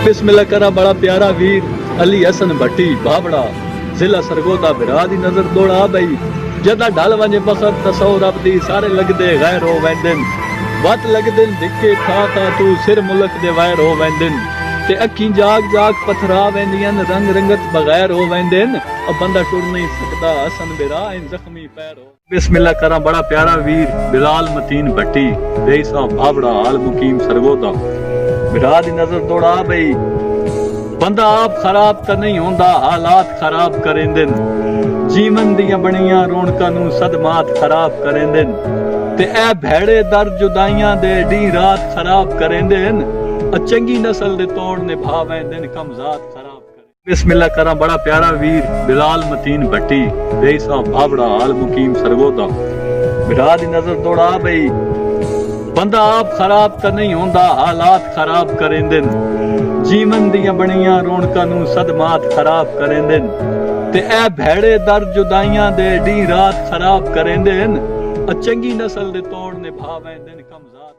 बिस्मिल्लाह करा बड़ा प्यारा वीर अली हसन भट्टी बाबड़ा जिला सरगोदा बिरा दी नजर दौड़ा बई जदा ढल वंजे बखर तसो रब दी सारे लगदे गैर हो वेंदन वत लगदन धिक्के था तू सिर मुल्क दे वैर हो वेंदन ते अखी जाग जाग पथरा वेंदियन रंग रंगत बगैर हो वेंदन अब बंदा टुर नहीं सकदा हसन बिरा इन जख्मी पैर हो। बिस्मिल्लाह करा बड़ा प्यारा वीर बिलाल मतीन भट्टी रेसा बाबड़ा आल मुकीम सरगोदा बिरा दी नजर दौड़ा बई बंदा आप खराब तो नहीं होंदा हालात खराब करेंदन जीवन दियां बणियां रौनकां नूं सदमात खराब करेंदन ते ऐ भैड़े दर जुदाइयां दे डी रात खराब करेंदन चंगी नस्ल दे तोड़ निभा वेंदन कमजात खराब करे। बिस्मिल्लाह करा बड़ा प्यारा वीर बिलाल मतीन भट्टी रेसा बाबड़ा आल मुकीम सरगोदा बिरा दी नजर दौड़ा बई बंदा आप खराब तो नहीं होंदा हालात खराब करेंदन जीवन दियां बणियां रौनकां नूं सदमात खराब करेंदन ते ऐ भैड़े दर जुदाइयां दे डी रात खराब करेंदन चंगी नस्ल दे तोड़ निभा वेंदन कमजात।